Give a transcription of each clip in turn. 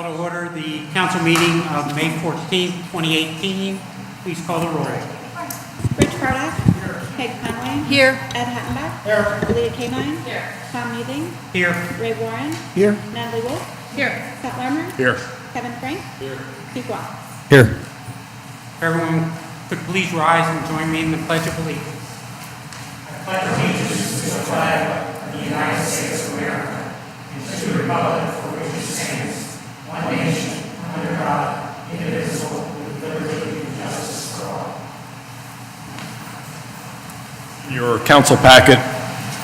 Call to order the council meeting of May 14th, 2018. Please call the roll. Rich Bardock. Here. Peg Conway. Here. Ed Hattenbach. Here. Leah Kanine. Here. Tom Meething. Here. Ray Warren. Here. Natalie Wolf. Here. Scott Larmer. Here. Kevin Frank. Here. Steve Watt. Here. Everyone could please rise and join me in the Pledge of Allegiance. I pledge allegiance to the flag of the United States of America and to the republic for which it stands, one nation, under God, indivisible, with liberty and justice for all. Your council packet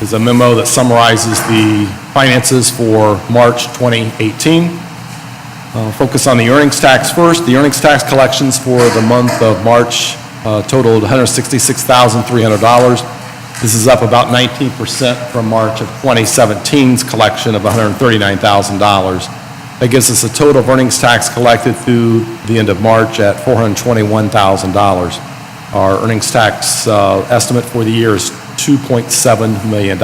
is a memo that summarizes the finances for March 2018. Focus on the earnings tax first. The earnings tax collections for the month of March totaled $166,300. This is up about 19% from March of 2017's collection of $139,000. That gives us a total of earnings tax collected through the end of March at $421,000. Our earnings tax estimate for the year is $2.7 million.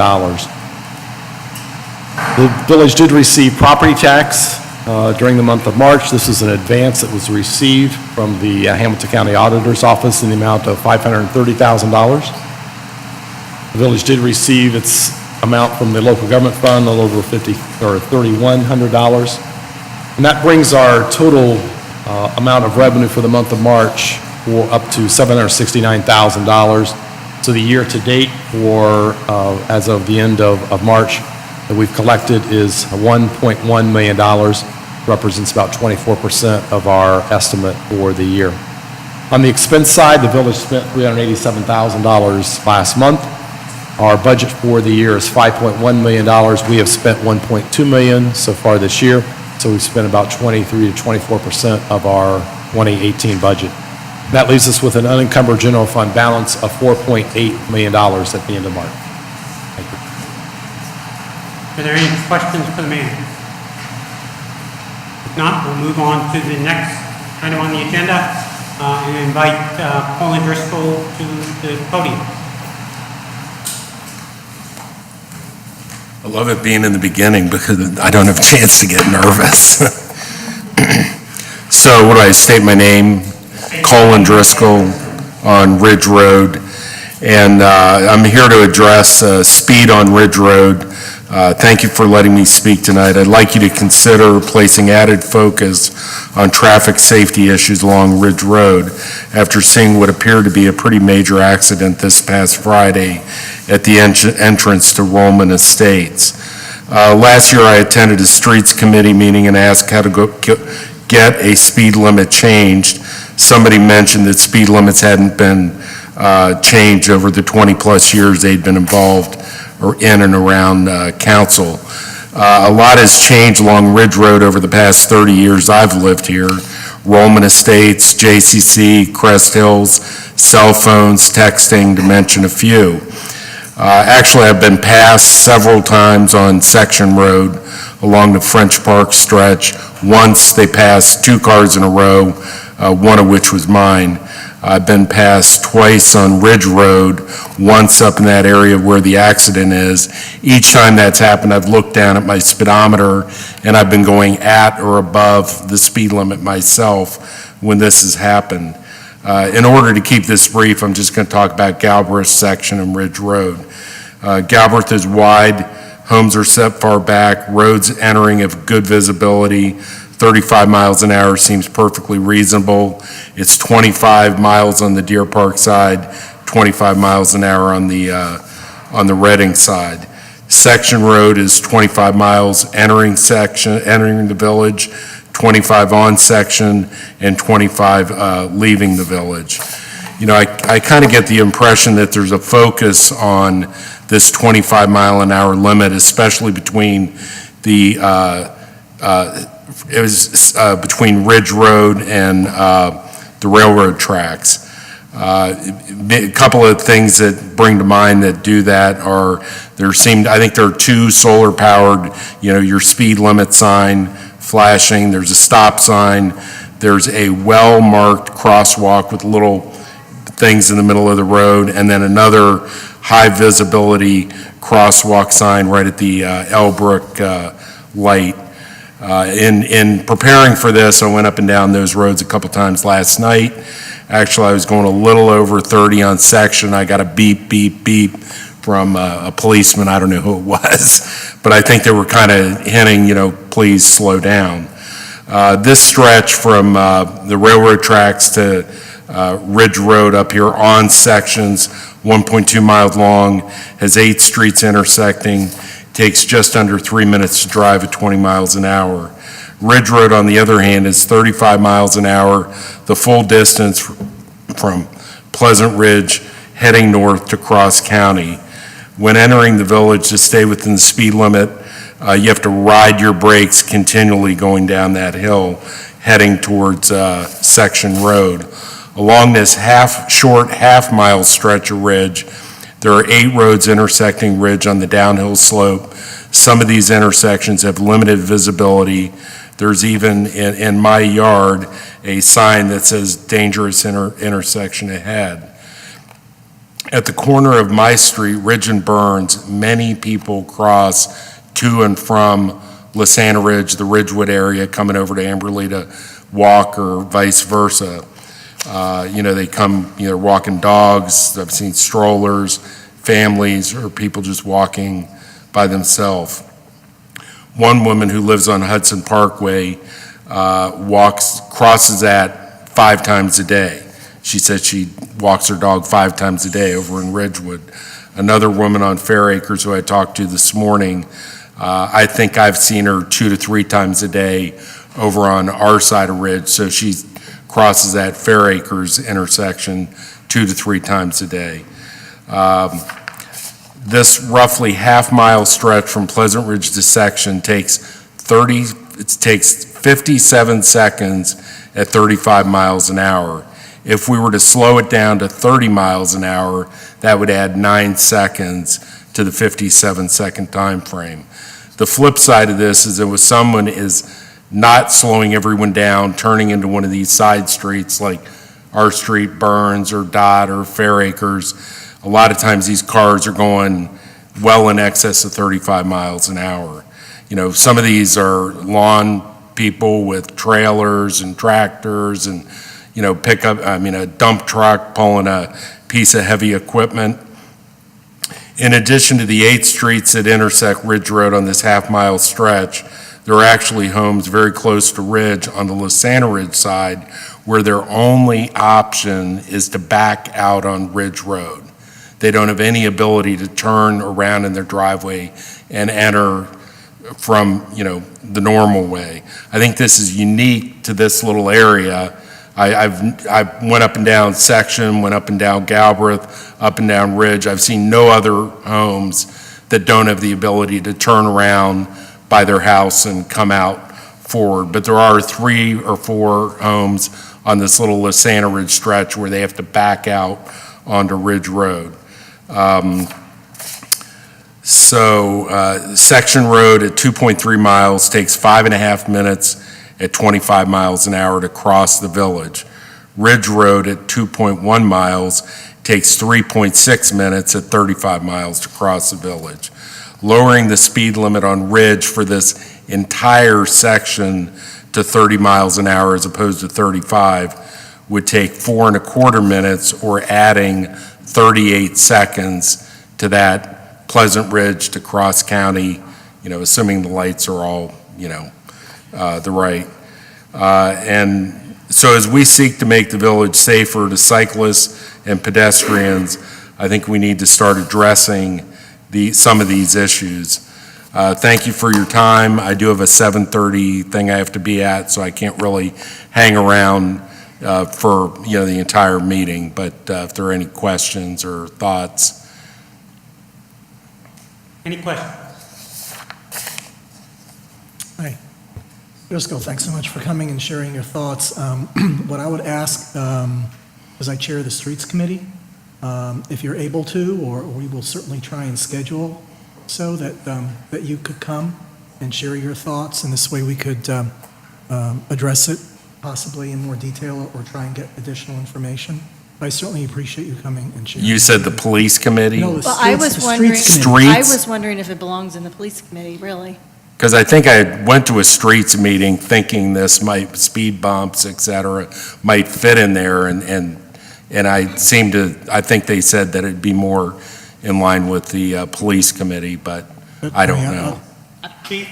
The village did receive property tax during the month of March. This is an advance that was received from the Hamilton County Auditor's Office in the amount of $530,000. The village did receive its amount from the local government fund, a little over $3,100. And that brings our total amount of revenue for the month of March up to $769,000. So the year to date for, as of the end of March, that we've collected is $1.1 million, represents about 24% of our estimate for the year. On the expense side, the village spent $387,000 last month. Our budget for the year is $5.1 million. We have spent $1.2 million so far this year, so we've spent about 23 to 24% of our 2018 budget. That leaves us with an unencumbered general fund balance of $4.8 million at the end of March. Thank you. Are there any questions for the manager? If not, we'll move on to the next item on the agenda and invite Colin Driscoll to the podium. I love it being in the beginning because I don't have a chance to get nervous. So what do I state my name? Colin Driscoll on Ridge Road. And I'm here to address speed on Ridge Road. Thank you for letting me speak tonight. I'd like you to consider placing added focus on traffic safety issues along Ridge Road after seeing what appeared to be a pretty major accident this past Friday at the entrance to Roman Estates. Last year I attended a streets committee meeting and asked how to get a speed limit changed. Somebody mentioned that speed limits hadn't been changed over the 20 plus years they'd been involved or in and around council. A lot has changed along Ridge Road over the past 30 years I've lived here. Roman Estates, JCC, Crest Hills, cell phones, texting, to mention a few. Actually, I've been passed several times on Section Road along the French Park stretch. Once they passed 2 cars in a row, one of which was mine. I've been passed twice on Ridge Road, once up in that area where the accident is. Each time that's happened, I've looked down at my speedometer and I've been going at or above the speed limit myself when this has happened. In order to keep this brief, I'm just going to talk about Galbraith section and Ridge Road. Galbraith is wide, homes are set far back, roads entering of good visibility. 35 miles an hour seems perfectly reasonable. It's 25 miles on the Deer Park side, 25 miles an hour on the Reading side. Section road is 25 miles entering the village, 25 on section, and 25 leaving the village. You know, I kind of get the impression that there's a focus on this 25 mile an hour limit, especially between the between Ridge Road and the railroad tracks. A couple of things that bring to mind that do that are I think there are 2 solar powered, your speed limit sign flashing. There's a stop sign. There's a well-marked crosswalk with little things in the middle of the road, and then another high visibility crosswalk sign right at the Elbrook light. In preparing for this, I went up and down those roads a couple times last night. Actually, I was going a little over 30 on section. I got a beep, beep, beep from a policeman. I don't know who it was, but I think they were kind of hinting, please slow down. This stretch from the railroad tracks to Ridge Road up here on sections, 1.2 miles long, has 8 streets intersecting, takes just under 3 minutes to drive at 20 miles an hour. Ridge Road, on the other hand, is 35 miles an hour, the full distance from Pleasant Ridge heading north to Cross County. When entering the village, to stay within the speed limit, you have to ride your brakes continually going down that hill heading towards Section Road. Along this short half-mile stretch of ridge, there are 8 roads intersecting ridge on the downhill slope. Some of these intersections have limited visibility. There's even, in my yard, a sign that says dangerous intersection ahead. At the corner of my street, Ridge and Burns, many people cross to and from Lasana Ridge, the Ridgewood area, coming over to Amberley to walk or vice versa. They come, walking dogs. I've seen strollers, families, or people just walking by themselves. One woman who lives on Hudson Parkway crosses that 5 times a day. She said she walks her dog 5 times a day over in Ridgewood. Another woman on Fair Acres who I talked to this morning, I think I've seen her 2 to 3 times a day over on our side of Ridge. So she crosses that Fair Acres intersection 2 to 3 times a day. This roughly half-mile stretch from Pleasant Ridge to Section takes 57 seconds at 35 miles an hour. If we were to slow it down to 30 miles an hour, that would add 9 seconds to the 57-second time frame. The flip side of this is that if someone is not slowing everyone down, turning into one of these side streets like our street, Burns or Dot or Fair Acres, a lot of times these cars are going well in excess of 35 miles an hour. Some of these are lawn people with trailers and tractors and, a dump truck pulling a piece of heavy equipment. In addition to the 8 streets that intersect Ridge Road on this half-mile stretch, there are actually homes very close to Ridge on the Lasana Ridge side where their only option is to back out on Ridge Road. They don't have any ability to turn around in their driveway and enter from, the normal way. I think this is unique to this little area. I went up and down Section, went up and down Galbraith, up and down Ridge. I've seen no other homes that don't have the ability to turn around by their house and come out forward. But there are 3 or 4 homes on this little Lasana Ridge stretch where they have to back out onto Ridge Road. Section Road at 2.3 miles takes 5.5 minutes at 25 miles an hour to cross the village. Ridge Road at 2.1 miles takes 3.6 minutes at 35 miles to cross the village. Lowering the speed limit on Ridge for this entire section to 30 miles an hour as opposed to 35 would take 4.25 minutes, or adding 38 seconds to that Pleasant Ridge to Cross County, assuming the lights are all, the right. And so as we seek to make the village safer to cyclists and pedestrians, I think we need to start addressing some of these issues. Thank you for your time. I do have a 7:30 thing I have to be at, so I can't really hang around for the entire meeting, but if there are any questions or thoughts. Any questions? Hi. Driscoll, thanks so much for coming and sharing your thoughts. What I would ask, as I chair the Streets Committee, if you're able to, or we will certainly try and schedule so that you could come and share your thoughts, and this way we could address it possibly in more detail or try and get additional information. I certainly appreciate you coming and sharing. You said the police committee? No, Well, I was the wondering, Streets Committee. I Streets? was wondering if it belongs in the police committee, really. Because I think I went to a streets meeting thinking this might, speed bumps, et cetera, might fit in there, and I think they said that it'd be more in line with the police committee, but I don't know. Chief,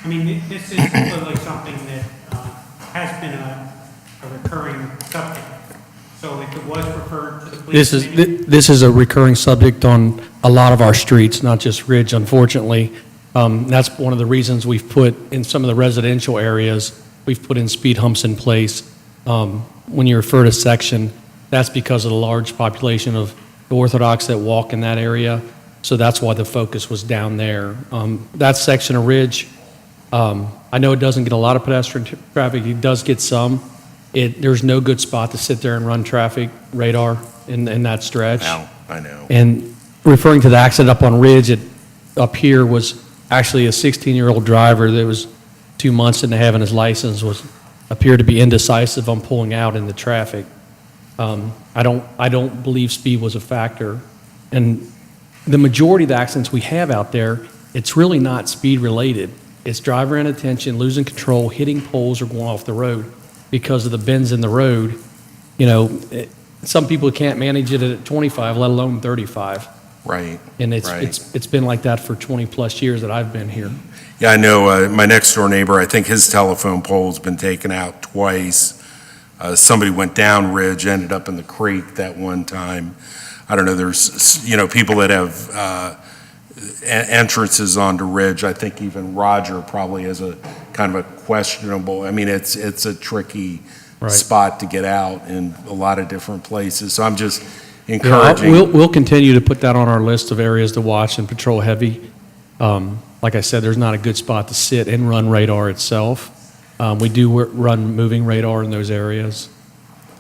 I mean, this is clearly something that has been a recurring subject. So if it was referred to the police committee... This is a recurring subject on a lot of our streets, not just Ridge, unfortunately. That's one of the reasons we've put in some of the residential areas, we've put in speed humps in place. When you refer to section, that's because of the large population of the Orthodox that walk in that area. So that's why the focus was down there. That section of Ridge, I know it doesn't get a lot of pedestrian traffic. It does get some. There's no good spot to sit there and run traffic radar in that stretch. I know. And referring to the accident up on Ridge, up here was actually a 16-year-old driver that was 2 months into having his license appeared to be indecisive on pulling out in the traffic. I don't believe speed was a factor. And the majority of the accidents we have out there, it's really not speed related. It's driver inattention, losing control, hitting poles, or going off the road because of the bends in the road. You know, some people can't manage it at 25, let alone 35. Right. And right. it's been like that for 20 plus years that I've been here. Yeah, I know my next door neighbor, I think his telephone pole's been taken out twice. Somebody went down Ridge, ended up in the creek that one time. I don't know, there's, people that have entrances onto Ridge. I think even Roger probably has a kind of a questionable, I mean, it's a tricky spot to get out in a lot of different places. So I'm just encouraging. Yeah, we'll continue to put that on our list of areas to watch and patrol heavy. Like I said, there's not a good spot to sit and run radar itself. We do run moving radar in those areas.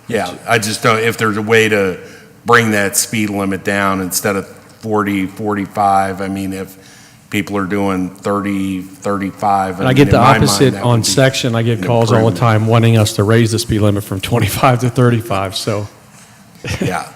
Yeah, I just don't, if there's a way to bring that speed limit down instead of 40, 45, I mean, if people are doing 30, 35. And I get the opposite on section. I get calls all the time wanting us to raise the speed limit from 25 to 35, so. Yeah,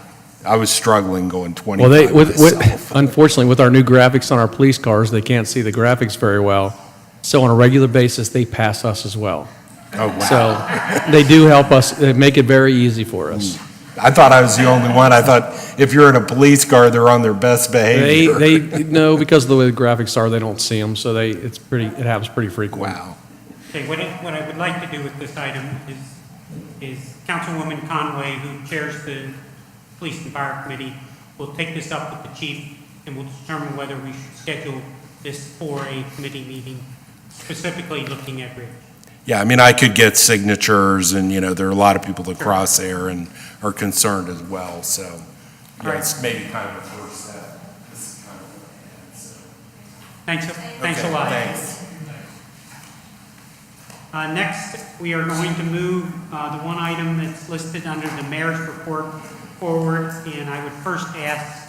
I was struggling going 25 Well, unfortunately, with our new graphics on our police cars, they can't see the graphics very well. So on a regular basis, they pass us as well. Oh, wow. So they do help us, they make it very easy for us. I thought I was the only one. I thought if you're in a police car, they're on their best behavior. No, because of the way the graphics are, they don't see them, so it happens pretty frequently. Wow. Okay, what I would like to do with this item is Councilwoman Conway, who chairs the Police and Fire Committee, will take this up with the chief, and we'll determine whether we should schedule this for a committee meeting, specifically looking at Ridge. Yeah, I mean, I could get signatures, and, there are a lot of people that cross there and are concerned as well, so it's maybe kind of a first step. This is kind of Thanks a lot. Thanks. Next, we are going to move the one item that's listed under the mayor's report forward, and I would first ask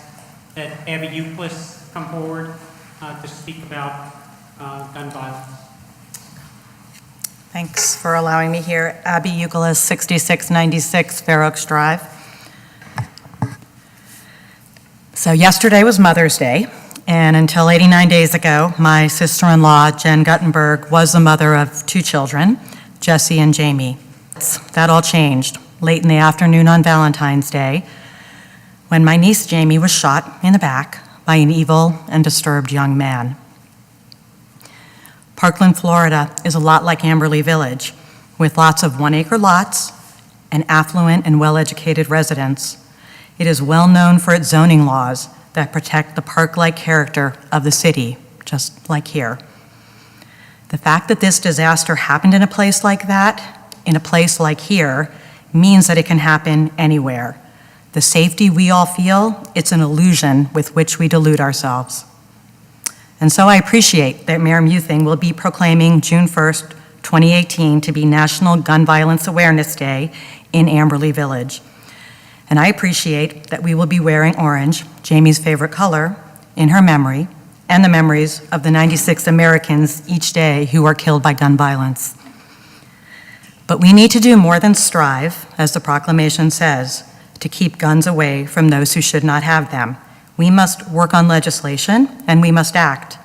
that Abby Euclid come forward to speak about gun violence. Thanks for allowing me here. Abby Euclid, 6696 Fair Oaks Drive. So yesterday was Mother's Day, and until 89 days ago, my sister-in-law, Jen Guttenberg, was the mother of 2 children, Jesse and Jamie. That all changed late in the afternoon on Valentine's Day, when my niece Jamie was shot in the back by an evil and disturbed young man. Parkland, Florida is a lot like Amberley Village, with lots of 1-acre lots and affluent and well-educated residents. It is well known for its zoning laws that protect the park-like character of the city, just like here. The fact that this disaster happened in a place like that, in a place like here, means that it can happen anywhere. The safety we all feel, it's an illusion with which we delude ourselves. And so I appreciate that Mayor Muthing will be proclaiming June 1st, 2018 to be National Gun Violence Awareness Day in Amberley Village. And I appreciate that we will be wearing orange, Jamie's favorite color, in her memory, and the memories of the 96 Americans each day who are killed by gun violence. But we need to do more than strive, as the proclamation says, to keep guns away from those who should not have them. We must work on legislation, and we must act.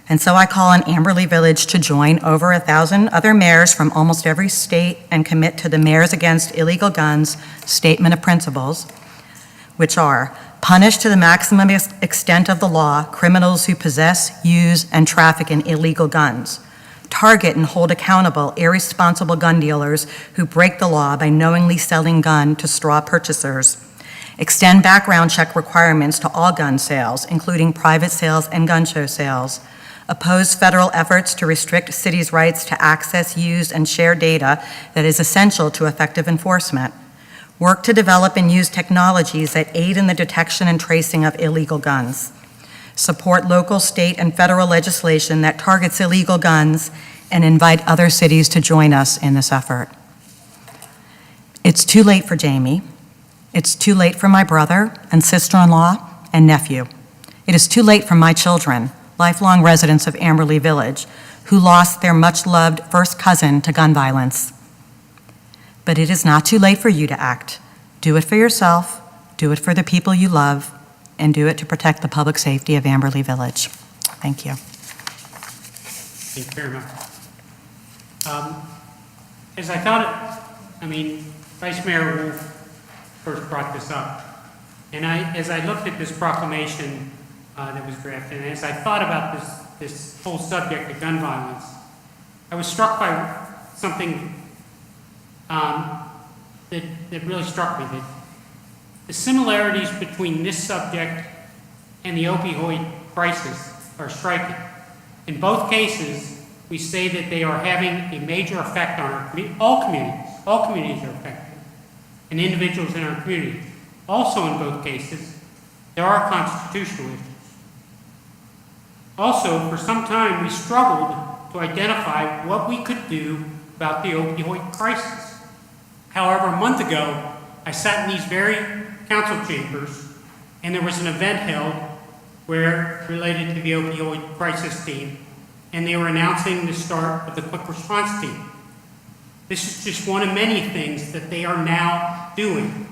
And so I call on Amberley Village to join over 1,000 other mayors from almost every state and commit to the Mayors Against Illegal Guns Statement of Principles, which are: punish to the maximum extent of the law criminals who possess, use, and traffic in illegal guns. Target and hold accountable irresponsible gun dealers who break the law by knowingly selling gun to straw purchasers. Extend background check requirements to all gun sales, including private sales and gun show sales. Oppose federal efforts to restrict cities' rights to access, use, and share data that is essential to effective enforcement. Work to develop and use technologies that aid in the detection and tracing of illegal guns. Support local, state, and federal legislation that targets illegal guns, and invite other cities to join us in this effort. It's too late for Jamie. It's too late for my brother and sister-in-law and nephew. It is too late for my children, lifelong residents of Amberley Village, who lost their much-loved first cousin to gun violence. But it is not too late for you to act. Do it for yourself, do it for the people you love, and do it to protect the public safety of Amberley Village. Thank you. Thank you very much. As I thought, Vice Mayor Wolf first brought this up, and as I looked at this proclamation that was drafted, and as I thought about this whole subject of gun violence, I was struck by something that really struck me, that the similarities between this subject and the opioid crisis are striking. In both cases, we say that they are having a major effect on our community. All communities are affected, and individuals in our community. Also, in both cases, there are constitutional issues. Also, for some time, we struggled to identify what we could do about the opioid crisis. However, a month ago, I sat in these very council chambers, and there was an event held related to the opioid crisis team, and they were announcing the start of the quick response team. This is just one of many things that they are now doing.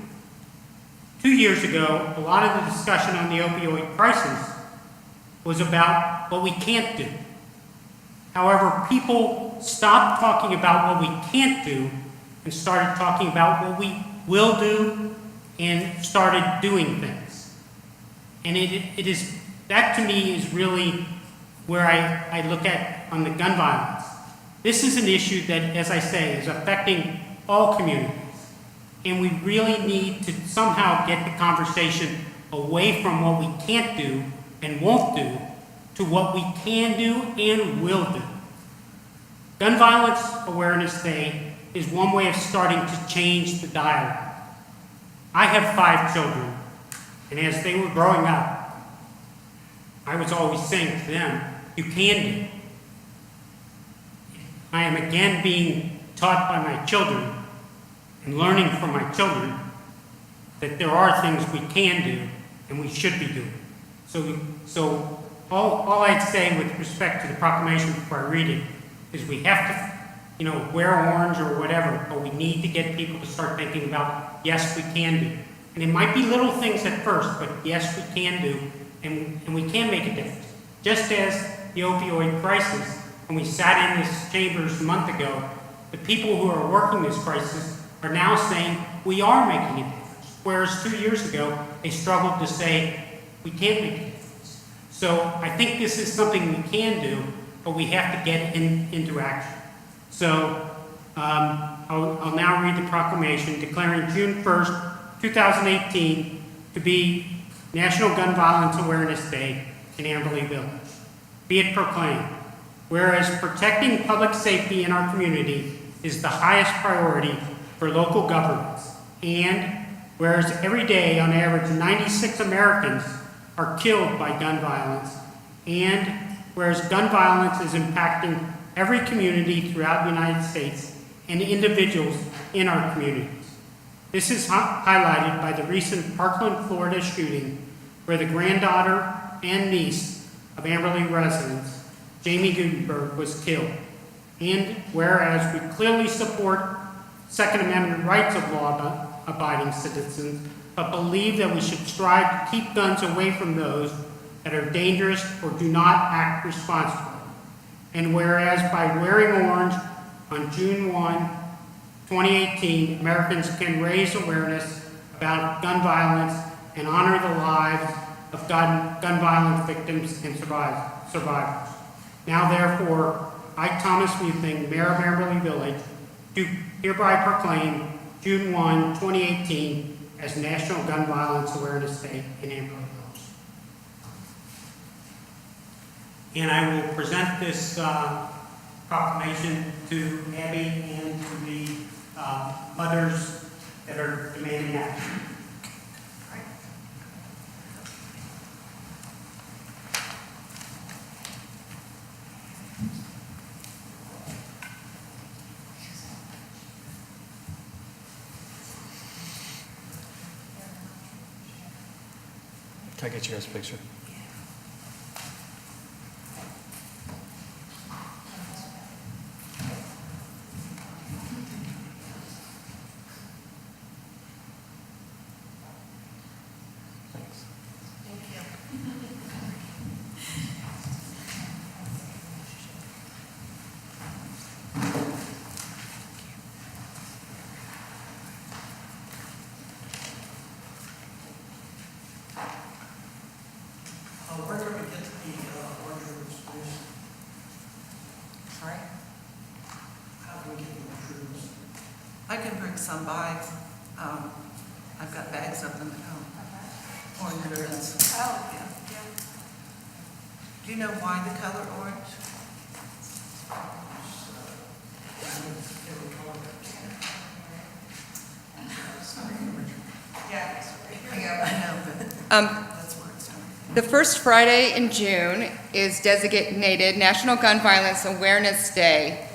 2 years ago, a lot of the discussion on the opioid crisis was about what we can't do. However, people stopped talking about what we can't do and started talking about what we will do and started doing things. And it is, that to me is really where I look at on the gun violence. This is an issue that, as I say, is affecting all communities. And we really need to somehow get the conversation away from what we can't do and won't do to what we can do and will do. Gun Violence Awareness Day is one way of starting to change the dialogue. I have 5 children, and as they were growing up, I was always saying to them, you can do. I am again being taught by my children and learning from my children that there are things we can do and we should be doing. So all I'd say with respect to the proclamation before I read it is we have to wear orange or whatever, but we need to get people to start thinking about, yes, we can do. And it might be little things at first, but yes, we can do, and we can make a difference. Just as the opioid crisis, when we sat in this chambers a month ago, the people who are working this crisis are now saying we are making a difference. Whereas 2 years ago, they struggled to say we can't make a difference. So I think this is something we can do, but we have to get into action. So I'll now read the proclamation declaring June 1st, 2018 to be National Gun Violence Awareness Day in Amberley Village. Be it proclaimed, whereas protecting public safety in our community is the highest priority for local governments, and whereas every day on average 96 Americans are killed by gun violence, and whereas gun violence is impacting every community throughout the United States and individuals in our communities. This is highlighted by the recent Parkland, Florida shooting, where the granddaughter and niece of Amberley residents, Jamie Gutenberg, was killed. And whereas we clearly support Second Amendment rights of law-abiding citizens, but believe that we should strive to keep guns away from those that are dangerous or do not act responsibly. And whereas by wearing orange on June 1, 2018, Americans can raise awareness about gun violence and honor the lives of gun violence victims and survivors. Now therefore, I, Thomas Muthing, Mayor of Amberley Village, do hereby proclaim June 1, 2018 as National Gun Violence Awareness Day in Amberley Village. And I will present this proclamation to Abby and to the mothers that are demanding action. Can I get you guys a picture? Where do we get the orange rooms, please? Sorry? How can we get the orange rooms? I can bring some by. I've got bags of them at home. Orange ribbons. Oh, yeah. Do you know why the color orange? Yeah. I know, but that's where it's from. The first Friday in June is designated National Gun Violence Awareness Day.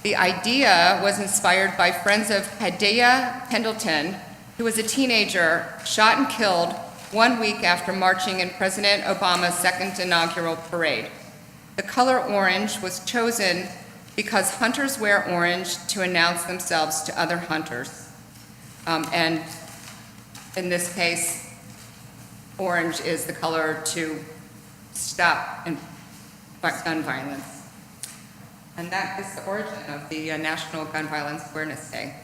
The idea was inspired by friends of Hadiya Pendleton, who was a teenager shot and killed 1 week after marching in President Obama's second inaugural parade. The color orange was chosen because hunters wear orange to announce themselves to other hunters. And in this case, orange is the color to stop gun violence. And that is the origin of the National Gun Violence Awareness Day.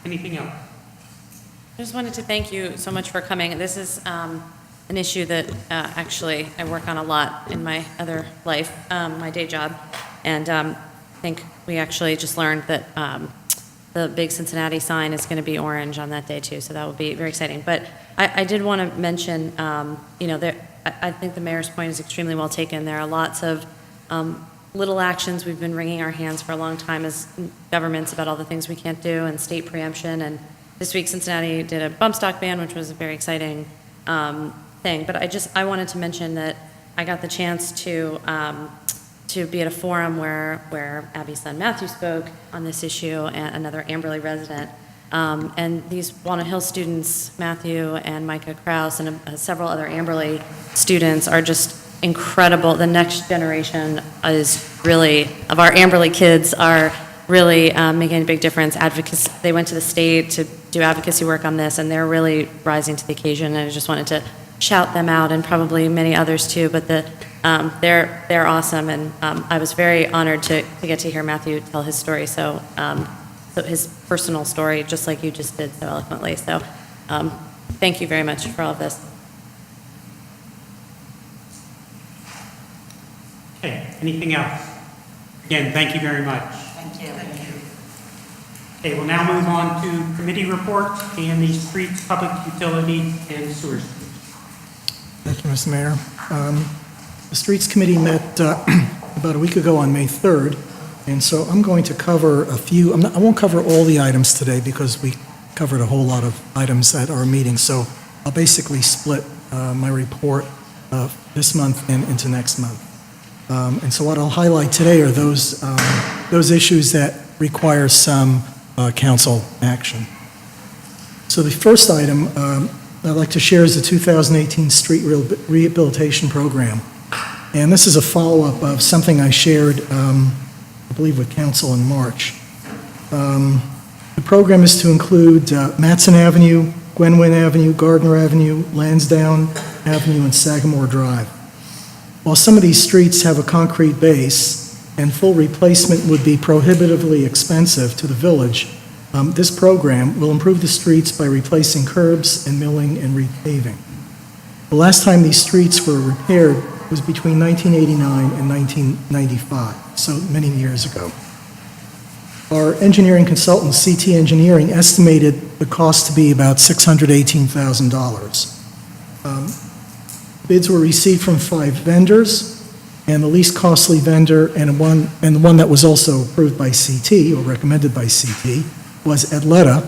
Anything else? I just wanted to thank you so much for coming. This is an issue that actually I work on a lot in my other life, my day job. And I think we actually just learned that the big Cincinnati sign is going to be orange on that day too, so that will be very exciting. But I did want to mention, I think the mayor's point is extremely well taken. There are lots of little actions. We've been wringing our hands for a long time as governments about all the things we can't do and state preemption. And this week Cincinnati did a bump stock ban, which was a very exciting thing. But I wanted to mention that I got the chance to be at a forum where Abby's son Matthew spoke on this issue, and another Amberley resident. And these Walnut Hill students, Matthew and Micah Krause, and several other Amberley students are just incredible. The next generation is really, of our Amberley kids, are really making a big difference. Advocacy, they went to the state to do advocacy work on this, and they're really rising to the occasion. And I just wanted to shout them out, and probably many others too. But they're awesome, and I was very honored to get to hear Matthew tell his story. So his personal story, just like you just did so eloquently. So thank you very much for all of this. Okay, anything else? Again, thank you very much. Thank you. Thank you. Okay, we'll now move on to committee reports and the streets, public utilities, and sewers. Thank you, Mr. Mayor. The Streets Committee met about a week ago on May 3rd, and so I'm going to cover a few. I won't cover all the items today because we covered a whole lot of items at our meeting, so I'll basically split my report this month and into next month. And so what I'll highlight today are those issues that require some council action. So the first item I'd like to share is the 2018 Street Rehabilitation Program. And this is a follow-up of something I shared, I believe, with council in March. The program is to include Matson Avenue, Gwenwyn Avenue, Gardner Avenue, Lansdowne Avenue, and Sagamore Drive. While some of these streets have a concrete base and full replacement would be prohibitively expensive to the village, this program will improve the streets by replacing curbs and milling and repaving. The last time these streets were repaired was between 1989 and 1995, so many years ago. Our engineering consultant, CT Engineering, estimated the cost to be about $618,000. Bids were received from 5 vendors, and the least costly vendor and the one that was also approved by CT or recommended by CT was Adleta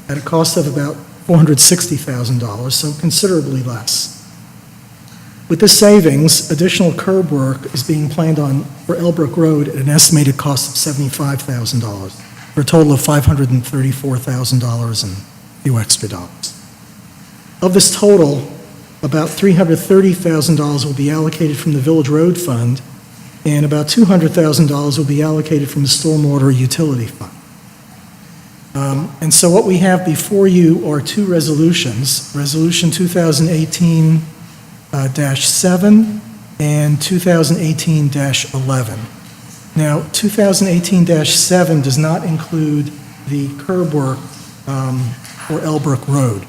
at a cost of about $460,000, so considerably less. With this savings, additional curb work is being planned on for Elbrook Road at an estimated cost of $75,000, for a total of $534,000 and a few extra dollars. Of this total, about $330,000 will be allocated from the Village Road Fund, and about $200,000 will be allocated from the Stormwater Utility Fund. And so what we have before you are 2 resolutions, Resolution 2018-7 and 2018-11. Now, 2018-7 does not include the curb work for Elbrook Road.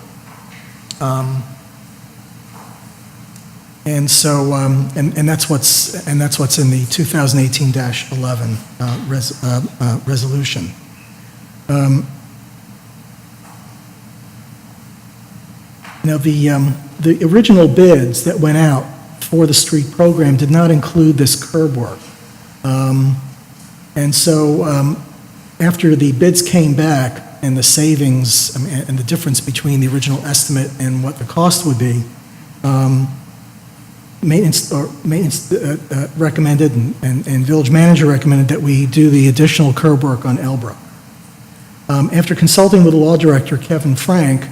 And so, and that's what's in the 2018-11 resolution. Now, the original bids that went out for the street program did not include this curb work. And so, after the bids came back and the savings, and the difference between the original estimate and what the cost would be, maintenance recommended and village manager recommended that we do the additional curb work on Elbrook. After consulting with the law director, Kevin Frank,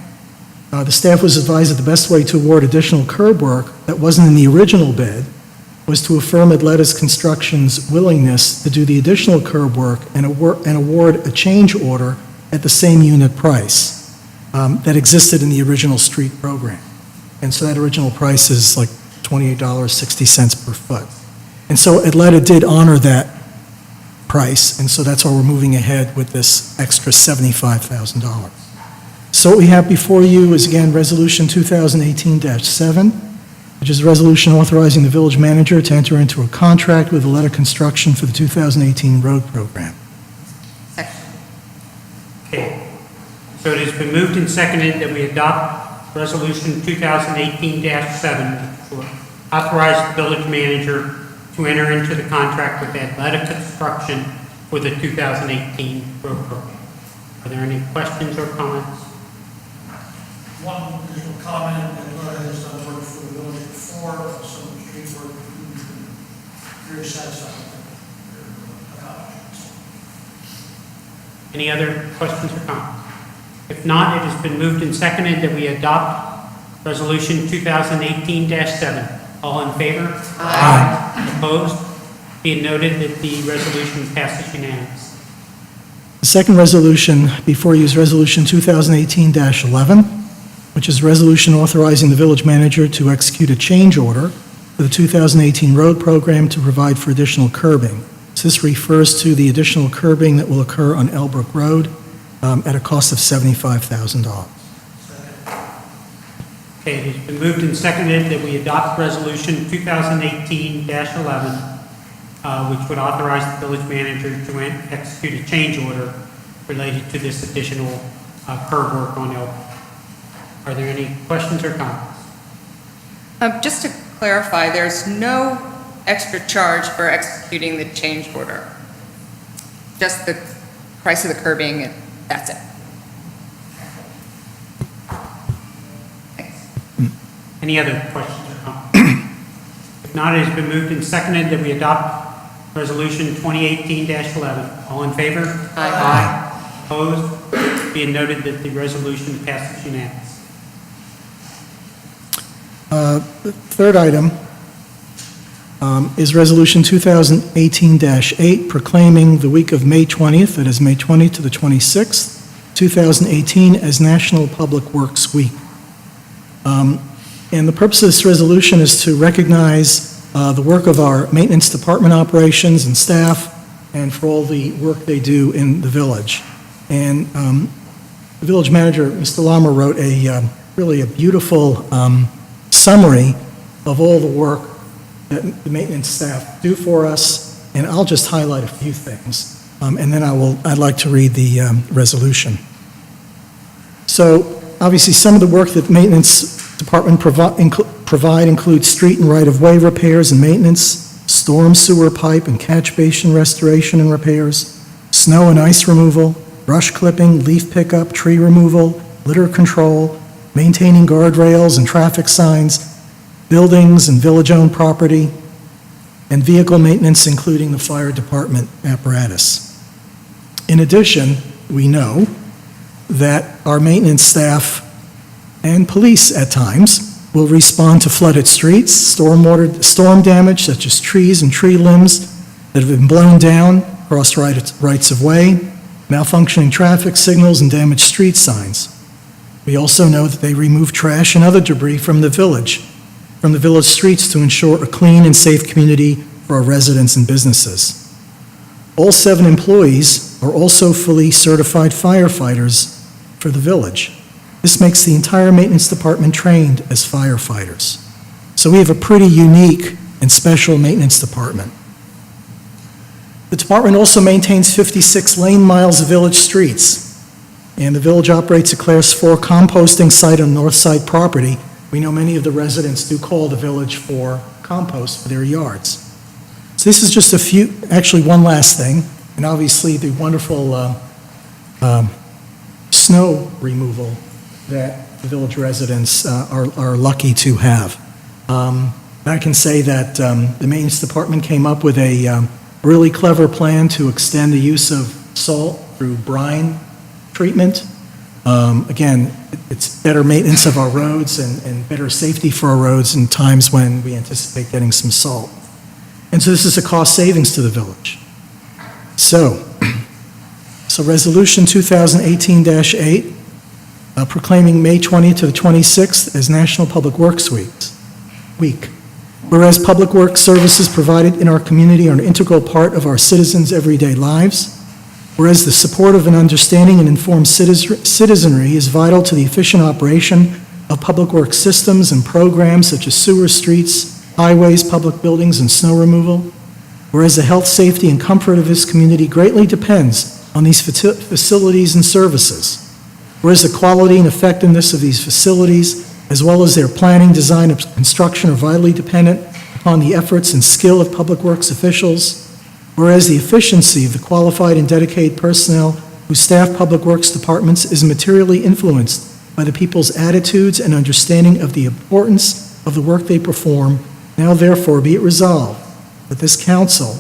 the staff was advised that the best way to award additional curb work that wasn't in the original bid was to affirm Adleta's Construction's willingness to do the additional curb work and award a change order at the same unit price that existed in the original street program. And so that original price is like $28.60 per foot. And so Adleta did honor that price, and so that's why we're moving ahead with this extra $75,000. So what we have before you is, again, Resolution 2018-7, which is a resolution authorizing the village manager to enter into a contract with Adleta Construction for the 2018 road program. Okay. So it has been moved and seconded that we adopt Resolution 2018-7 to authorize the village manager to enter into the contract with Adleta Construction for the 2018 road program. Are there any questions or comments? One additional comment, Adleta has done work for the village before, some street work, we've been very satisfied with their accomplishments. Any other questions or comments? If not, it has been moved and seconded that we adopt Resolution 2018-7. All in favor? Aye. Opposed? Be it noted that the resolution passes unanimously. The second resolution before you is Resolution 2018-11, which is a resolution authorizing the village manager to execute a change order for the 2018 road program to provide for additional curbing. So this refers to the additional curbing that will occur on Elbrook Road at a cost of $75,000. Okay, it has been moved and seconded that we adopt Resolution 2018-11, which would authorize the village manager to execute a change order related to this additional curb work on Elbrook. Are there any questions or comments? Just to clarify, there's no extra charge for executing the change order. Just the price of the curbing, and that's it. Thanks. Any other questions or comments? If not, it has been moved and seconded that we adopt Resolution 2018-11. All in favor? Aye. Opposed? Be it noted that the resolution passes unanimously. The third item is Resolution 2018-8, proclaiming the week of May 20th, that is May 20th to the 26th, 2018 as National Public Works Week. And the purpose of this resolution is to recognize the work of our maintenance department operations and staff, and for all the work they do in the village. And the village manager, Mr. Lammer, wrote really a beautiful summary of all the work that the maintenance staff do for us, and I'll just highlight a few things, and then I'd like to read the resolution. So, obviously, some of the work that the maintenance department provide includes street and right-of-way repairs and maintenance, storm sewer pipe and catch basin restoration and repairs, snow and ice removal, brush clipping, leaf pickup, tree removal, litter control, maintaining guardrails and traffic signs, buildings and village-owned property, and vehicle maintenance, including the fire department apparatus. In addition, we know that our maintenance staff and police at times will respond to flooded streets, storm damage such as trees and tree limbs that have been blown down, crossed rights of way, malfunctioning traffic signals, and damaged street signs. We also know that they remove trash and other debris from the village streets to ensure a clean and safe community for our residents and businesses. All 7 employees are also fully certified firefighters for the village. This makes the entire maintenance department trained as firefighters. So we have a pretty unique and special maintenance department. The department also maintains 56 lane miles of village streets, and the village operates a Class 4 composting site on north side property. We know many of the residents do call the village for compost for their yards. So this is just a few, actually one last thing, and obviously the wonderful snow removal that the village residents are lucky to have. I can say that the maintenance department came up with a really clever plan to extend the use of salt through brine treatment. Again, it's better maintenance of our roads and better safety for our roads in times when we anticipate getting some salt. And so this is a cost savings to the village. So Resolution 2018-8, proclaiming May 20th to the 26th as National Public Works Week. Whereas public works services provided in our community are an integral part of our citizens' everyday lives, whereas the support of an understanding and informed citizenry is vital to the efficient operation of public works systems and programs such as sewer, streets, highways, public buildings, and snow removal, whereas the health, safety, and comfort of this community greatly depends on these facilities and services, whereas the quality and effectiveness of these facilities, as well as their planning, design, and construction, are vitally dependent upon the efforts and skill of public works officials, whereas the efficiency of the qualified and dedicated personnel who staff public works departments is materially influenced by the people's attitudes and understanding of the importance of the work they perform. Now therefore be it resolved that this council,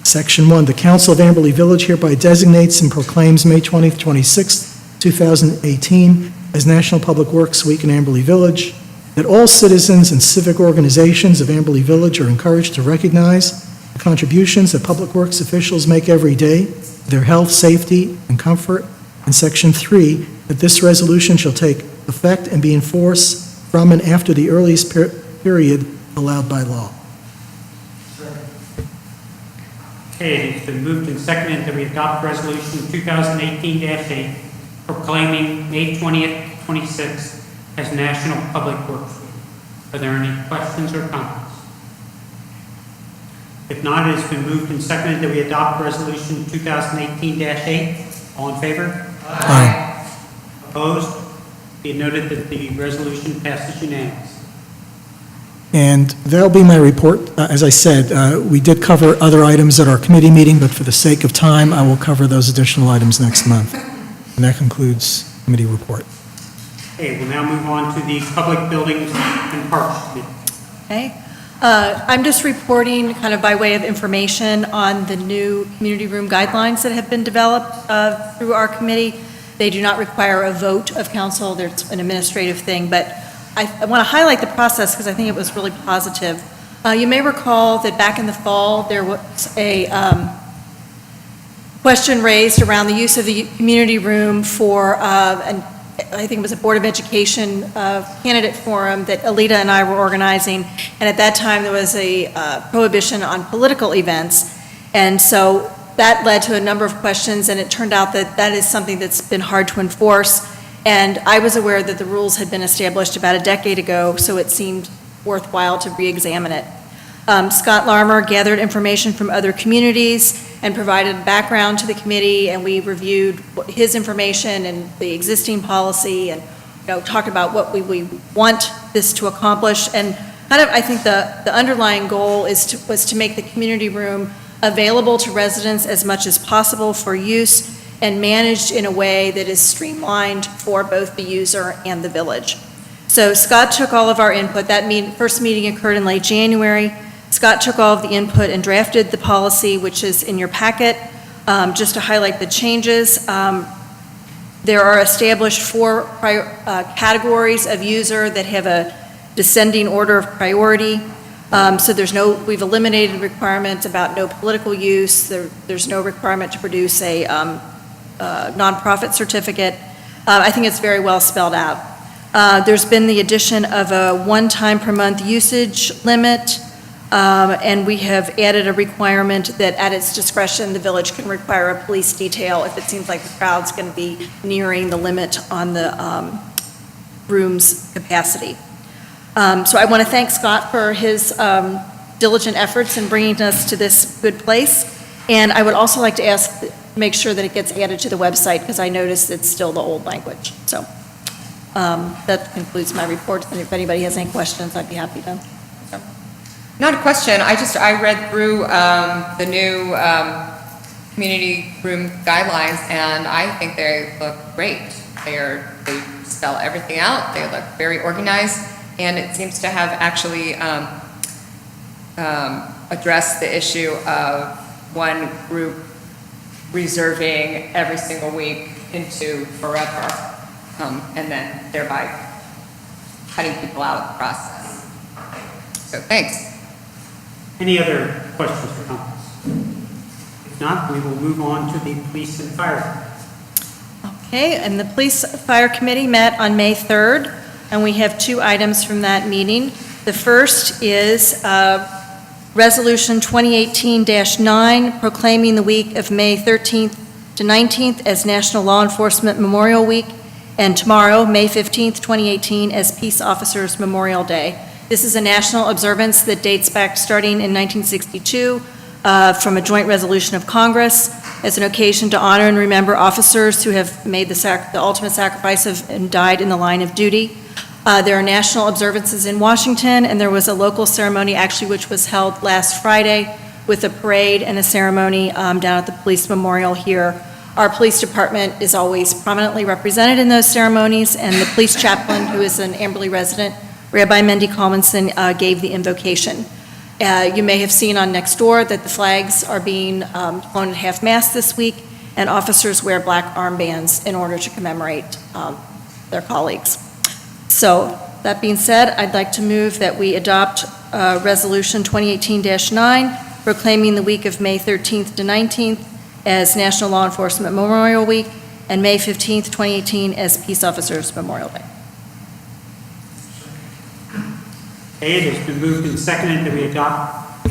Section 1, the Council of Amberley Village hereby designates and proclaims May 20th, 26th, 2018 as National Public Works Week in Amberley Village, that all citizens and civic organizations of Amberley Village are encouraged to recognize the contributions that public works officials make every day, their health, safety, and comfort. And Section 3, that this resolution shall take effect and be enforced from and after the earliest period allowed by law. Okay, it's been moved and seconded that we adopt Resolution 2018-8, proclaiming May 20th, 26th as National Public Works Week. Are there any questions or comments? If not, it has been moved and seconded that we adopt Resolution 2018-8. All in favor? Aye. Opposed? Be it noted that the resolution passes unanimously. And that'll be my report. As I said, we did cover other items at our committee meeting, but for the sake of time, I will cover those additional items next month. And that concludes committee report. Okay, we'll now move on to the Public Buildings and Parks Committee. Okay. I'm just reporting kind of by way of information on the new community room guidelines that have been developed through our committee. They do not require a vote of council. There's an administrative thing, but I want to highlight the process because I think it was really positive. You may recall that back in the fall, there was a question raised around the use of the community room for, I think it was a Board of Education candidate forum that Alita and I were organizing, and at that time, there was a prohibition on political events, and so that led to a number of questions, and it turned out that that is something that's been hard to enforce, and I was aware that the rules had been established about a decade ago, so it seemed worthwhile to re-examine it. Scott Larmer gathered information from other communities and provided background to the committee, and we reviewed his information and the existing policy and, talked about what we want this to accomplish. And kind of, I think the underlying goal was to make the community room available to residents as much as possible for use and managed in a way that is streamlined for both the user and the village. So Scott took all of our input. That first meeting occurred in late January. Scott took all of the input and drafted the policy, which is in your packet. Just to highlight the changes, there are established 4 categories of user that have a descending order of priority. So we've eliminated requirements about no political use. There's no requirement to produce a nonprofit certificate. I think it's very well spelled out. There's been the addition of a 1 time per month usage limit. And we have added a requirement that at its discretion, the village can require a police detail if it seems like the crowd's going to be nearing the limit on the room's capacity. So I want to thank Scott for his diligent efforts in bringing us to this good place. And I would also like to make sure that it gets added to the website because I noticed it's still the old language. So that concludes my report. And if anybody has any questions, I'd be happy to. Not a question, I read through the new community room guidelines, and I think they look great. They spell everything out, they look very organized, and it seems to have actually addressed the issue of one group reserving every single week into forever, and then thereby cutting people out of the process. So thanks. Any other questions or comments? If not, we will move on to the police and fire. Okay, and the Police Fire Committee met on May 3rd, and we have 2 items from that meeting. The first is Resolution 2018-9, proclaiming the week of May 13th to 19th as National Law Enforcement Memorial Week, and tomorrow, May 15th, 2018, as Peace Officers Memorial Day. This is a national observance that dates back starting in 1962 from a joint resolution of Congress as an occasion to honor and remember officers who have made the ultimate sacrifice and died in the line of duty. There are national observances in Washington, and there was a local ceremony actually which was held last Friday with a parade and a ceremony down at the police memorial here. Our police department is always prominently represented in those ceremonies, and the police chaplain, who is an Amberley resident, Rabbi Mendy Colmanson, gave the invocation. You may have seen on Nextdoor that the flags are being flown at half-mast this week, and officers wear black armbands in order to commemorate their colleagues. So, that being said, I'd like to move that we adopt Resolution 2018-9, proclaiming the week of May 13th to 19th as National Law Enforcement Memorial Week, and May 15th, 2018 as Peace Officers Memorial Day. Okay, it has been moved and seconded that we adopt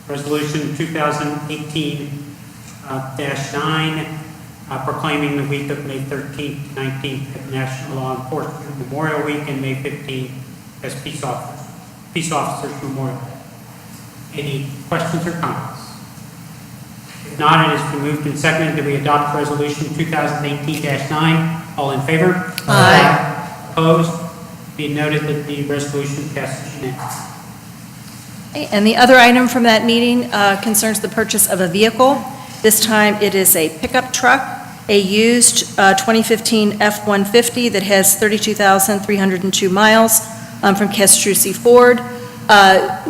Resolution 2018-9, proclaiming the week of May 13th to 19th as National Law Enforcement Memorial Week and May 15th as Peace Officers Memorial Day. Any questions or comments? If not, it has been moved and seconded that we adopt Resolution 2018-9. All in favor? Aye. Opposed? Be noted that the resolution passes unanimously. And the other item from that meeting concerns the purchase of a vehicle. This time it is a pickup truck, a used 2015 F-150 that has 32,302 miles from Castrucci Ford.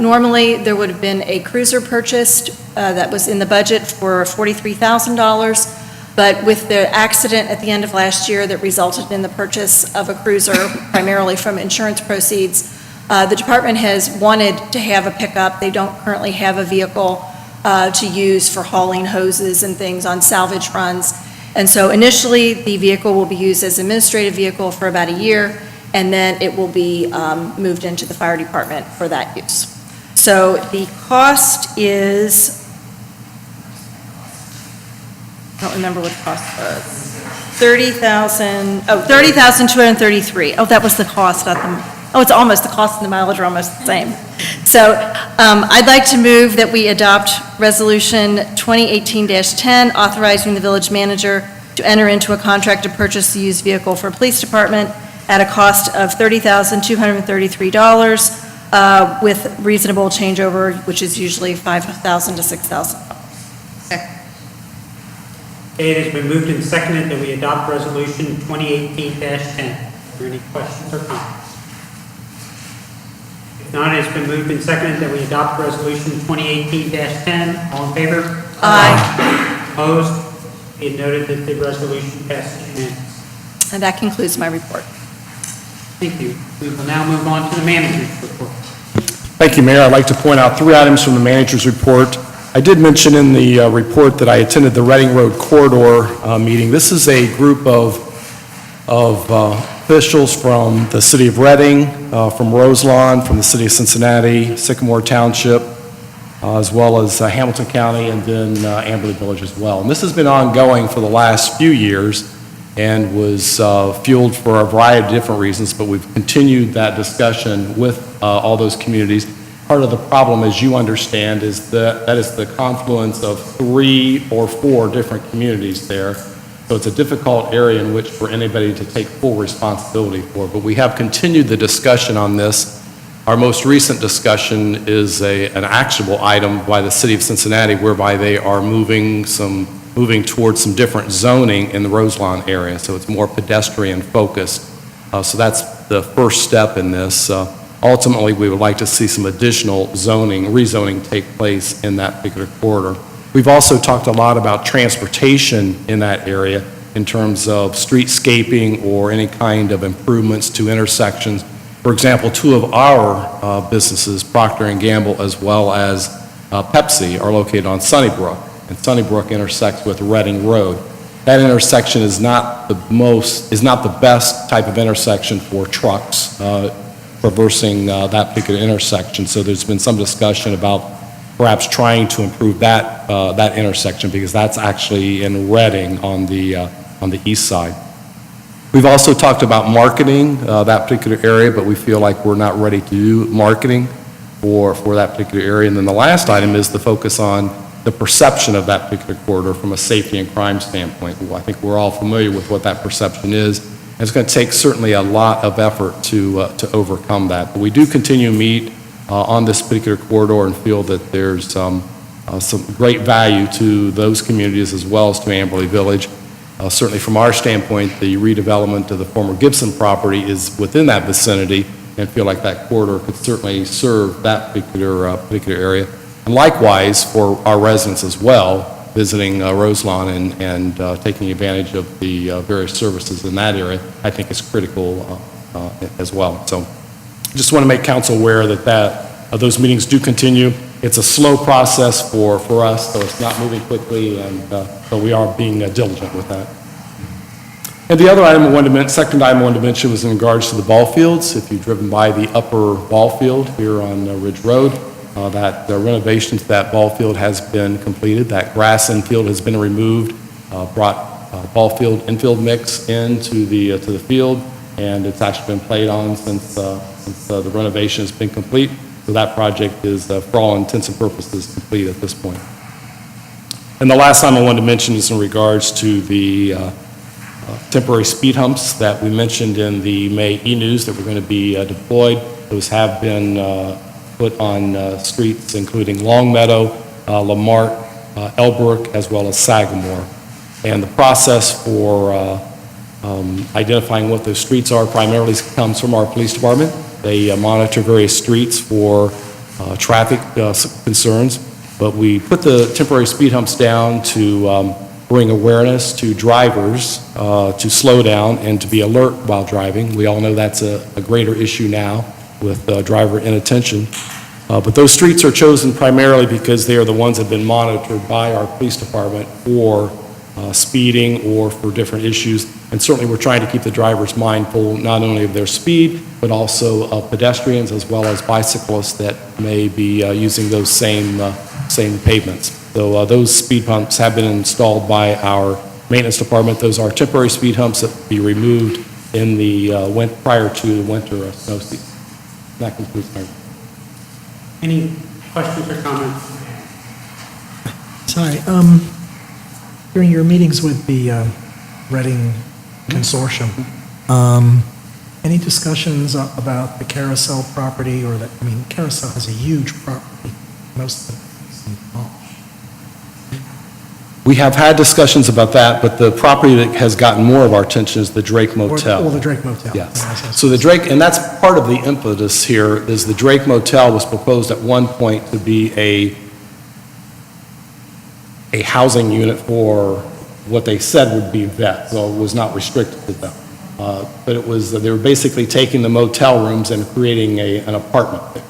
Normally, there would have been a cruiser purchased that was in the budget for $43,000. But with the accident at the end of last year that resulted in the purchase of a cruiser, primarily from insurance proceeds, the department has wanted to have a pickup. They don't currently have a vehicle. to use for hauling hoses and things on salvage runs. And so initially, the vehicle will be used as an administrative vehicle for about a year, and then it will be moved into the fire department for that use. So the cost is, I don't remember what the cost was, $30,233. Oh, that was the cost, not the, oh, it's almost, the cost and the mileage are almost the same. So I'd like to move that we adopt Resolution 2018-10, authorizing the village manager to enter into a contract to purchase the used vehicle for police department at a cost of $30,233 with reasonable changeover, which is usually $5,000 to $6,000. Okay, it has been moved and seconded that we adopt Resolution 2018-10. Are there any questions or comments? If not, it has been moved and seconded that we adopt Resolution 2018-10. All in favor? Aye. Opposed? Be it noted that the resolution passes unanimously. And that concludes my report. Thank you. We will now move on to the manager's report. Thank you, Mayor. I'd like to point out 3 items from the manager's report. I did mention in the report that I attended the Reading Road Corridor meeting. This is a group of officials from the city of Reading, from Roselawn, from the city of Cincinnati, Sycamore Township, as well as Hamilton County, and then Amberley Village as well. And this has been ongoing for the last few years and was fueled for a variety of different reasons, but we've continued that discussion with all those communities. Part of the problem, as you understand, is that is the confluence of 3 or 4 different communities there. So it's a difficult area in which for anybody to take full responsibility for. But we have continued the discussion on this. Our most recent discussion is an actionable item by the city of Cincinnati, whereby they are moving towards some different zoning in the Roselawn area. So it's more pedestrian focused. So that's the first step in this. Ultimately, we would like to see some additional rezoning take place in that particular corridor. We've also talked a lot about transportation in that area in terms of streetscaping or any kind of improvements to intersections. For example, 2 of our businesses, Procter & Gamble as well as Pepsi, are located on Sunnybrook, and Sunnybrook intersects with Reading Road. That intersection is not the best type of intersection for trucks traversing that particular intersection. So there's been some discussion about perhaps trying to improve that intersection, because that's actually in Reading on the east side. We've also talked about marketing that particular area, but we feel like we're not ready to do marketing for that particular area. And then the last item is the focus on the perception of that particular corridor from a safety and crime standpoint. I think we're all familiar with what that perception is. And it's going to take certainly a lot of effort to overcome that. But we do continue to meet on this particular corridor and feel that there's some great value to those communities as well as to Amberley Village. Certainly from our standpoint, the redevelopment of the former Gibson property is within that vicinity, and feel like that corridor could certainly serve that particular area. And likewise for our residents as well, visiting Roselawn and taking advantage of the various services in that area, I think is critical as well. So just want to make council aware that those meetings do continue. It's a slow process for us, so it's not moving quickly, but we are being diligent with that. And the other item second item I wanted to mention was in regards to the ball fields. If you've driven by the upper ball field here on Ridge Road, that renovation to that ball field has been completed. That grass infield has been removed, brought ball field infield mix into the field, and it's actually been played on since the renovation has been complete. So that project is, for all intents and purposes, complete at this point. And the last time I wanted to mention is in regards to the temporary speed humps that we mentioned in the May e-news that were going to be deployed. Those have been put on streets including Longmeadow, Lamarck, Elbrook, as well as Sagamore. And the process for identifying what those streets are primarily comes from our police department. They monitor various streets for traffic concerns, but we put the temporary speed humps down to bring awareness to drivers to slow down and to be alert while driving. We all know that's a greater issue now with driver inattention. But those streets are chosen primarily because they are the ones that have been monitored by our police department for speeding or for different issues. And certainly, we're trying to keep the drivers mindful not only of their speed, but also of pedestrians as well as bicyclists that may be using those same pavements. So those speed humps have been installed by our maintenance department. Those are temporary speed humps that will be removed in the prior to the winter snow season. That concludes my report. Any questions or comments? Sorry, during your meetings with the Reading Consortium, any discussions about the Carousel property or that, I mean, Carousel has a huge property, most of it is involved. We have had discussions about that, but the property that has gotten more of our attention is the Drake Motel. Or the Drake Motel. Yes. So the Drake, and that's part of the impetus here, is the Drake Motel was proposed at one point to be a housing unit for what they said would be vets, so it was not restricted to them. But it was, they were basically taking the motel rooms and creating an apartment there,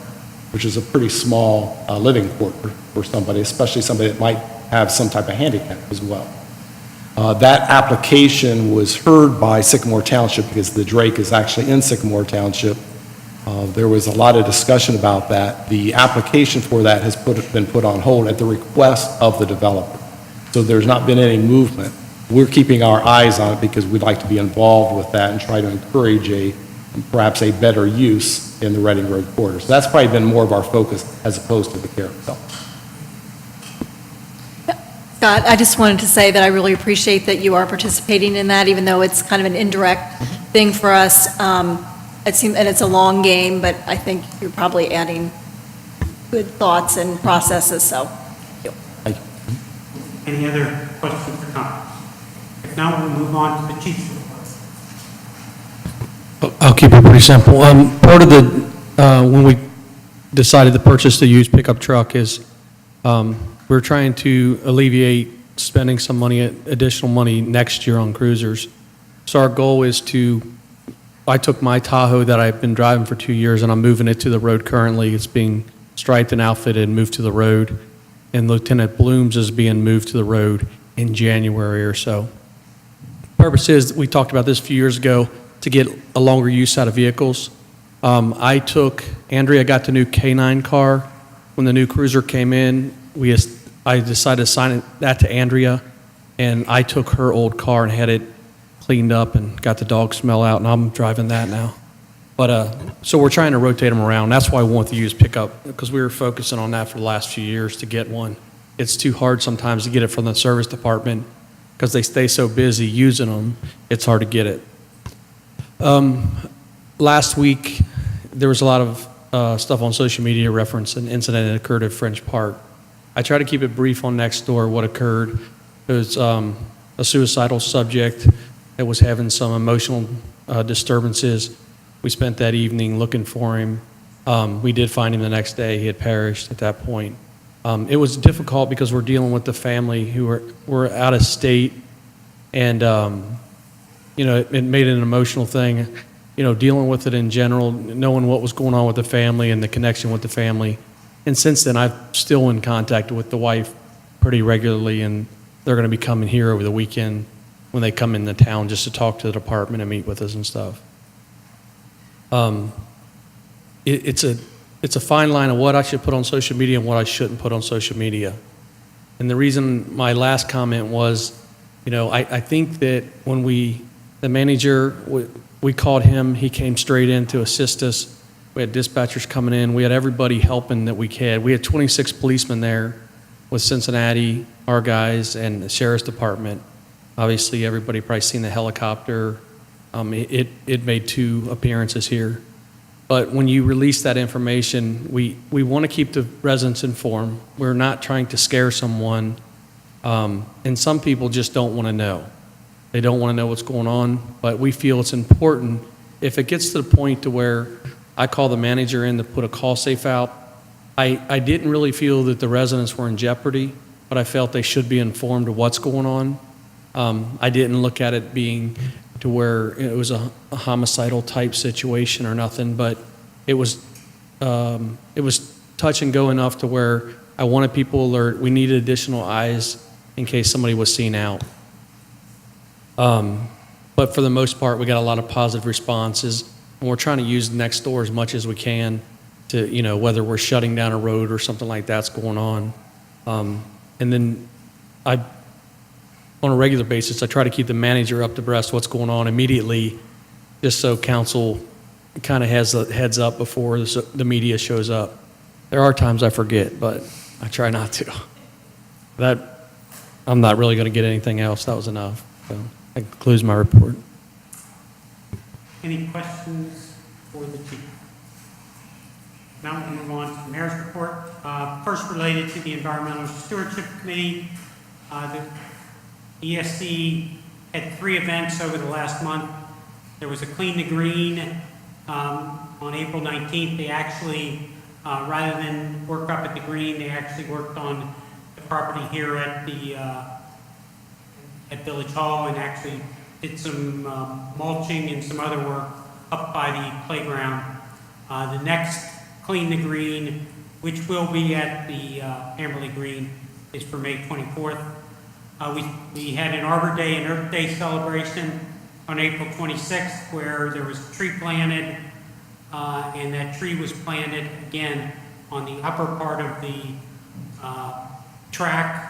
which is a pretty small living quarter for somebody, especially somebody that might have some type of handicap as well. That application was heard by Sycamore Township because the Drake is actually in Sycamore Township. There was a lot of discussion about that. The application for that has been put on hold at the request of the developer. So there's not been any movement. We're keeping our eyes on it because we'd like to be involved with that and try to encourage perhaps a better use in the Reading Road corridor. So that's probably been more of our focus as opposed to the carousel. Scott, I just wanted to say that I really appreciate that you are participating in that, even though it's kind of an indirect thing for us. It seems, and it's a long game, but I think you're probably adding good thoughts and processes, so. Thank you. Any other questions or comments? If not, we'll move on to the chief's report. I'll keep it pretty simple. Part of the, when we decided to purchase the used pickup truck is, we're trying to alleviate spending some money, additional money next year on cruisers. So our goal is I took my Tahoe that I've been driving for 2 years and I'm moving it to the road currently. It's being striped and outfitted and moved to the road. And Lieutenant Bloom's is being moved to the road in January or so. Purpose is, we talked about this a few years ago, to get a longer use out of vehicles. Andrea got the new K9 car. When the new cruiser came in, I decided to assign that to Andrea, and I took her old car and had it cleaned up and got the dog smell out, and I'm driving that now. But, so we're trying to rotate them around. That's why we want the used pickup, because we were focusing on that for the last few years to get one. It's too hard sometimes to get it from the service department, because they stay so busy using them, it's hard to get it. Last week, there was a lot of stuff on social media reference an incident that occurred at French Park. I try to keep it brief on next door what occurred. It was a suicidal subject that was having some emotional disturbances. We spent that evening looking for him. We did find him the next day. He had perished at that point. It was difficult because we're dealing with the family who were out of state, and it made it an emotional thing. Dealing with it in general, knowing what was going on with the family and the connection with the family. And since then, I'm still in contact with the wife pretty regularly, and they're going to be coming here over the weekend when they come into town just to talk to the department and meet with us and stuff. It's a fine line of what I should put on social media and what I shouldn't put on social media. And the reason my last comment was, I think that when the manager, we called him, he came straight in to assist us. We had dispatchers coming in. We had everybody helping that we could. We had 26 policemen there with Cincinnati, our guys, and the sheriff's department. Obviously, everybody probably seen the helicopter. It made 2 appearances here. But when you release that information, we want to keep the residents informed. We're not trying to scare someone. And some people just don't want to know. They don't want to know what's going on. But we feel it's important. If it gets to the point to where I call the manager in to put a call safe out, I didn't really feel that the residents were in jeopardy, but I felt they should be informed of what's going on. I didn't look at it being to where it was a homicidal type situation or nothing, but it was touch and go enough to where I wanted people alert, we needed additional eyes in case somebody was seen out. But for the most part, we got a lot of positive responses, and we're trying to use next door as much as we can to, you know, whether we're shutting down a road or something like that's going on. And then on a regular basis, I try to keep the manager up to breast of what's going on immediately, just so council kind of has a heads up before the media shows up. There are times I forget, but I try not to. I'm not really going to get anything else. That was enough. So that concludes my report. Any questions for the chief? Now we'll move on to the mayor's report. First, related to the Environmental Stewardship Committee, the ESC had 3 events over the last month. There was a Clean the Green on April 19th. They actually, rather than work up at the green, they actually worked on the property here at the at Village Hall and actually did some mulching and some other work up by the playground. The next Clean the Green, which will be at the Amberley Green, is for May 24th. We had an Arbor Day and Earth Day celebration on April 26th where there was a tree planted, and that tree was planted again on the upper part of the track,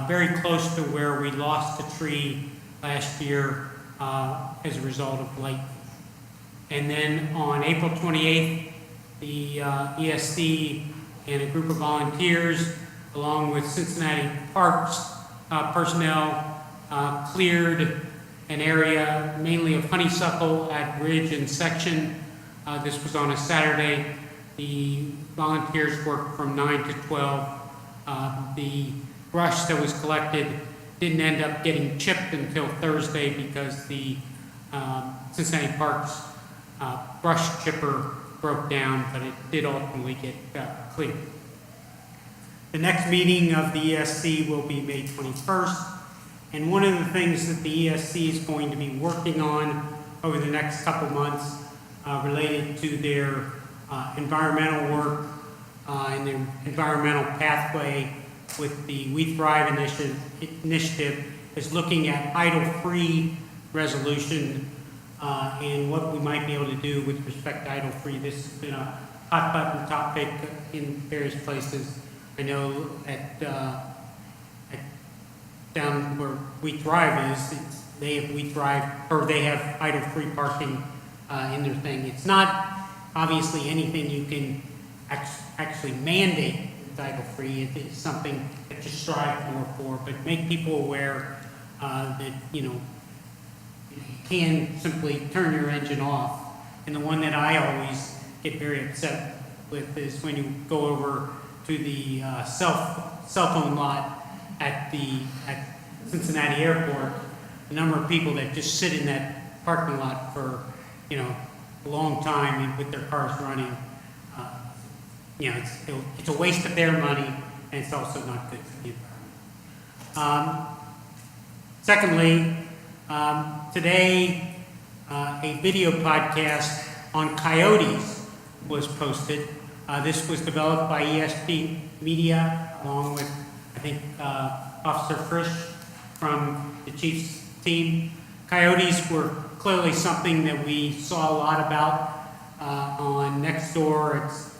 very close to where we lost a tree last year as a result of lightning. And then on April 28th, the ESC and a group of volunteers, along with Cincinnati Parks personnel, cleared an area mainly of honeysuckle at Ridge and Section. This was on a Saturday. The volunteers worked from 9 to 12. The brush that was collected didn't end up getting chipped until Thursday because the Cincinnati Parks brush chipper broke down, but it did ultimately get cleared. The next meeting of the ESC will be May 21st, and one of the things that the ESC is going to be working on over the next couple months related to their environmental work and their environmental pathway with the We Thrive initiative is looking at idle-free resolution and what we might be able to do with respect to idle-free. This has been a hot button topic in various places. I know at down where We Thrive is, they have We Thrive, or they have idle-free parking in their thing. It's not obviously anything you can actually mandate with idle-free. It is something that you strive more for, but make people aware that, you know, you can simply turn your engine off. And the one that I always get very upset with is when you go over to the cell phone lot at Cincinnati Airport, the number of people that just sit in that parking lot for, you know, a long time with their cars running. You know, it's a waste of their money, and it's also not good for the environment. Secondly, today a video podcast on coyotes was posted. This was developed by ESP Media, along with, I think, Officer Frisch from the Chiefs team. Coyotes were clearly something that we saw a lot about on Nextdoor. It's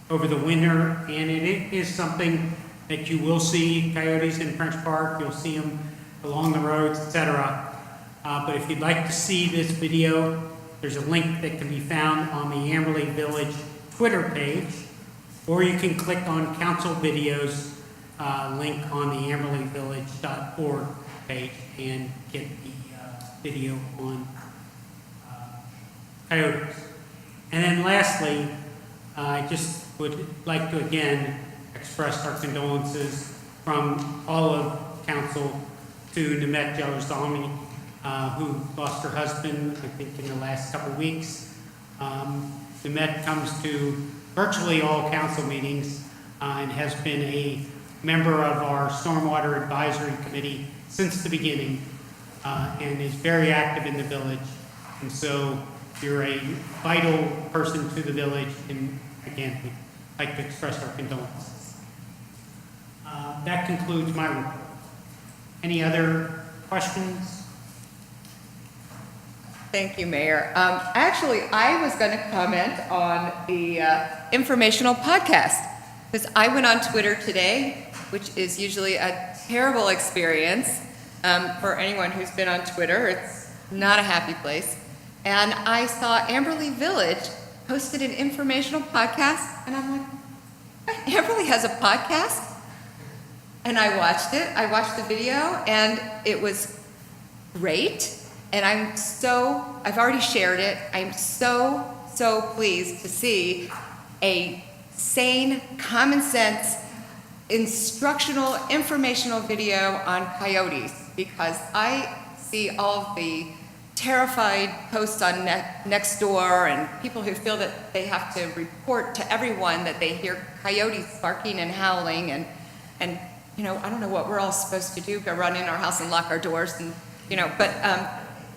over the winter, and it is something that you will see coyotes in French Park. You'll see them along the roads, etc. But if you'd like to see this video, there's a link that can be found on the Amberley Village Twitter page, or you can click on Council Videos link on the amberleyvillage.org page and get the video on coyotes. And then lastly, I just would like to again express our condolences from all of council to Nimet Jarzami, who lost her husband, I think, in the last couple of weeks. Nimet comes to virtually all council meetings and has been a member of our Stormwater Advisory Committee since the beginning and is very active in the village. And so you're a vital person to the village, and again, we like to express our condolences. That concludes my report. Any other questions? Thank you, Mayor. Actually, I was going to comment on the informational podcast, because I went on Twitter today, which is usually a terrible experience for anyone who's been on Twitter. It's not a happy place. And I saw Amberley Village hosted an informational podcast, and I'm like, Amberley has a podcast? And I watched it. I watched the video, and it was great. And I've already shared it. I'm so pleased to see a sane, common sense, instructional, informational video on coyotes, because I see all of the terrified posts on Nextdoor and people who feel that they have to report to everyone that they hear coyotes barking and howling, and you know, I don't know what we're all supposed to do, go run in our house and lock our doors, and you know, but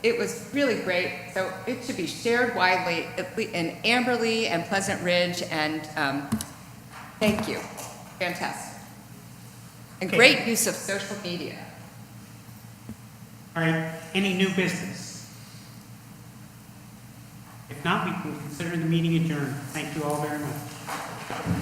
it was really great. So it should be shared widely in Amberley and Pleasant Ridge, and thank you. Fantastic. And Okay. great use of social media. All right, any new business? If not, we can consider the meeting adjourned. Thank you all very much.